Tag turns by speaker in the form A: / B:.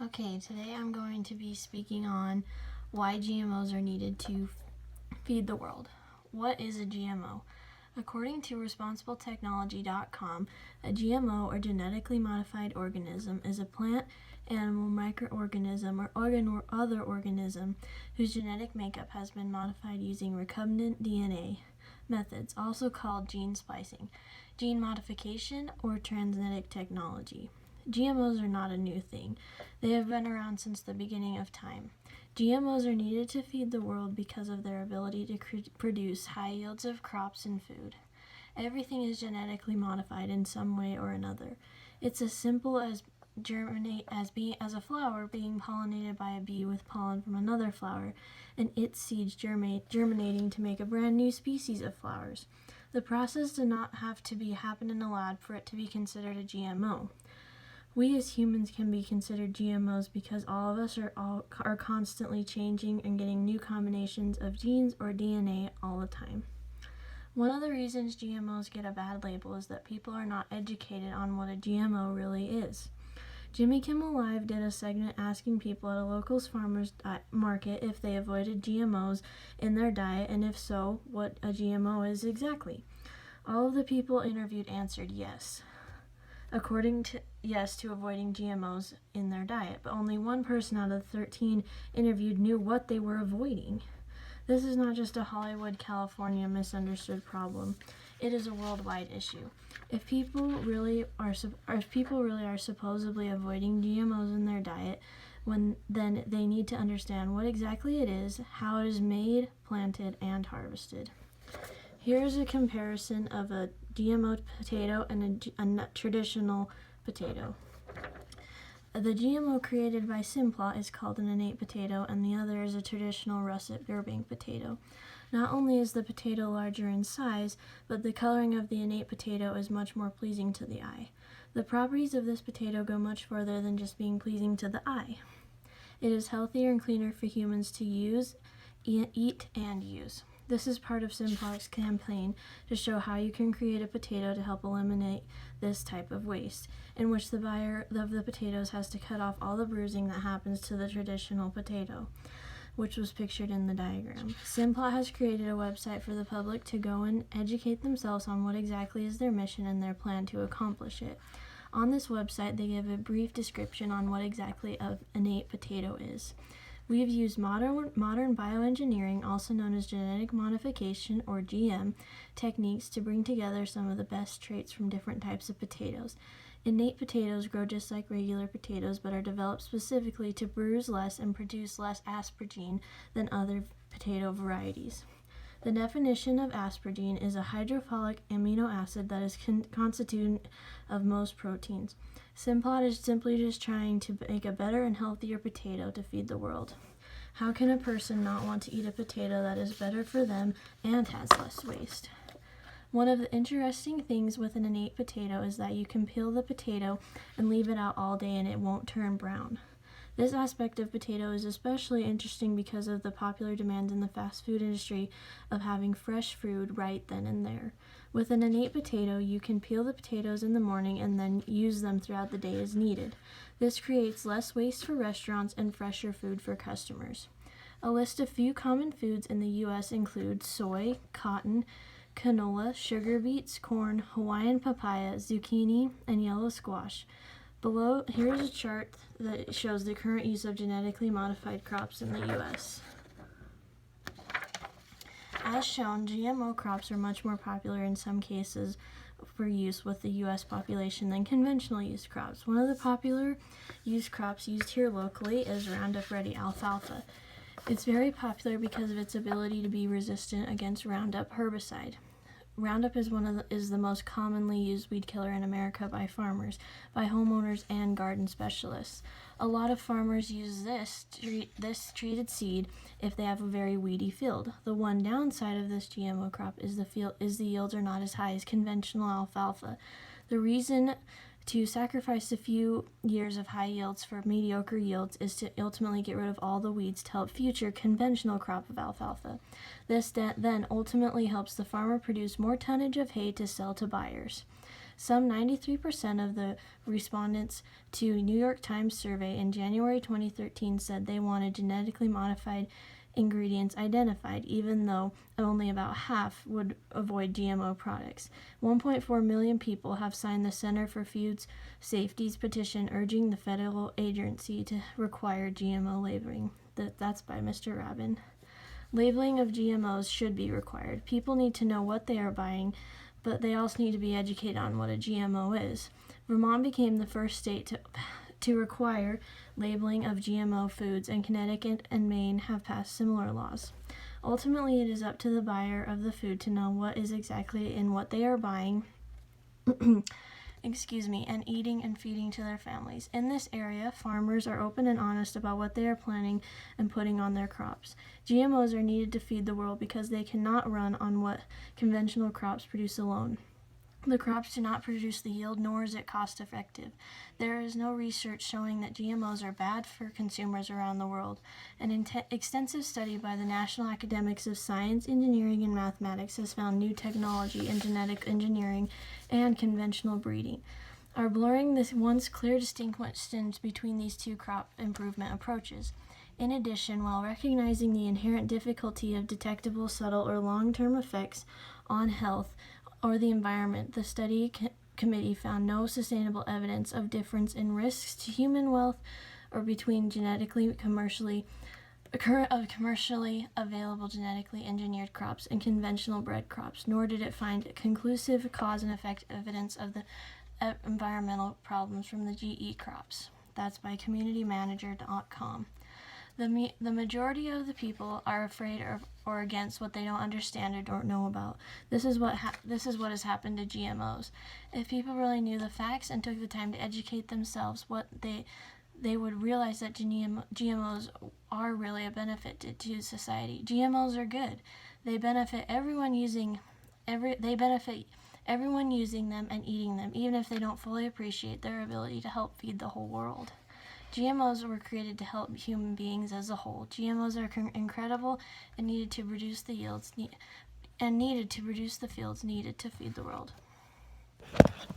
A: Okay, today I'm going to be speaking on why GMOs are needed to feed the world. What is a GMO? According to responsibletechnology.com, a GMO or genetically modified organism is a plant, animal, microorganism, or other organism whose genetic makeup has been modified using recombinant DNA methods, also called gene splicing, gene modification, or transgenic technology. GMOs are not a new thing. They have been around since the beginning of time. GMOs are needed to feed the world because of their ability to produce high yields of crops and food. Everything is genetically modified in some way or another. It's as simple as a flower being pollinated by a bee with pollen from another flower, and its seeds germinating to make a brand new species of flowers. The process does not have to happen in a lab for it to be considered a GMO. We as humans can be considered GMOs because all of us are constantly changing and getting new combinations of genes or DNA all the time. One of the reasons GMOs get a bad label is that people are not educated on what a GMO really is. Jimmy Kimmel Live did a segment asking people at a local farmer's market if they avoided GMOs in their diet, and if so, what a GMO is exactly. All of the people interviewed answered yes to avoiding GMOs in their diet, but only one person out of the 13 interviewed knew what they were avoiding. This is not just a Hollywood, California misunderstood problem. It is a worldwide issue. If people really are supposedly avoiding GMOs in their diet, then they need to understand what exactly it is, how it is made, planted, and harvested. Here's a comparison of a GMO potato and a traditional potato. The GMO created by Simplot is called an innate potato, and the other is a traditional russet Burbank potato. Not only is the potato larger in size, but the coloring of the innate potato is much more pleasing to the eye. The properties of this potato go much further than just being pleasing to the eye. It is healthier and cleaner for humans to eat and use. This is part of Simplot's campaign to show how you can create a potato to help eliminate this type of waste, in which the buyer of the potatoes has to cut off all the bruising that happens to the traditional potato, which was pictured in the diagram. Simplot has created a website for the public to go and educate themselves on what exactly is their mission and their plan to accomplish it. On this website, they give a brief description on what exactly an innate potato is. We have used modern bioengineering, also known as genetic modification or GM, techniques to bring together some of the best traits from different types of potatoes. Innate potatoes grow just like regular potatoes, but are developed specifically to bruise less and produce less asparagine than other potato varieties. The definition of asparagine is a hydrophilic amino acid that is constituent of most proteins. Simplot is simply just trying to make a better and healthier potato to feed the world. How can a person not want to eat a potato that is better for them and has less waste? One of the interesting things with an innate potato is that you can peel the potato and leave it out all day and it won't turn brown. This aspect of potato is especially interesting because of the popular demand in the fast food industry of having fresh food right then and there. With an innate potato, you can peel the potatoes in the morning and then use them throughout the day as needed. This creates less waste for restaurants and fresher food for customers. A list of few common foods in the U.S. include soy, cotton, canola, sugar beets, corn, Hawaiian papaya, zucchini, and yellow squash. Below, here's a chart that shows the current use of genetically modified crops in the U.S. As shown, GMO crops are much more popular in some cases for use with the U.S. population than conventional used crops. One of the popular used crops used here locally is Roundup Ready alfalfa. It's very popular because of its ability to be resistant against Roundup herbicide. Roundup is the most commonly used weed killer in America by farmers, by homeowners, and garden specialists. A lot of farmers use this treated seed if they have a very weedy field. The one downside of this GMO crop is the yields are not as high as conventional alfalfa. The reason to sacrifice a few years of high yields for mediocre yields is to ultimately get rid of all the weeds to help future conventional crop of alfalfa. This then ultimately helps the farmer produce more tonnage of hay to sell to buyers. Some 93% of the respondents to New York Times survey in January 2013 said they wanted genetically modified ingredients identified, even though only about half would avoid GMO products. 1.4 million people have signed the Center for Food Safety's petition urging the federal agency to require GMO labeling. That's by Mr. Rabin. Labeling of GMOs should be required. People need to know what they are buying, but they also need to be educated on what a GMO is. Vermont became the first state to require labeling of GMO foods, and Connecticut and Maine have passed similar laws. Ultimately, it is up to the buyer of the food to know what is exactly in what they are buying and eating and feeding to their families. In this area, farmers are open and honest about what they are planting and putting on their crops. GMOs are needed to feed the world because they cannot run on what conventional crops produce alone. The crops do not produce the yield, nor is it cost effective. There is no research showing that GMOs are bad for consumers around the world. An extensive study by the National Academies of Science, Engineering, and Mathematics has found new technology in genetic engineering and conventional breeding are blurring this once clear distinctions between these two crop improvement approaches. In addition, while recognizing the inherent difficulty of detectable, subtle, or long-term effects on health or the environment, the study committee found no sustainable evidence of difference in risks to human health or between commercially available genetically engineered crops and conventional bred crops, nor did it find conclusive cause and effect evidence of the environmental problems from the GE crops. That's by communitymanager.com. The majority of the people are afraid or against what they don't understand or don't know about. This is what has happened to GMOs. If people really knew the facts and took the time to educate themselves, they would realize that GMOs are really a benefit to society. GMOs are good. They benefit everyone using them and eating them, even if they don't fully appreciate their ability to help feed the whole world. GMOs were created to help human beings as a whole. GMOs are incredible and needed to produce the yields needed to produce the fields needed to feed the world.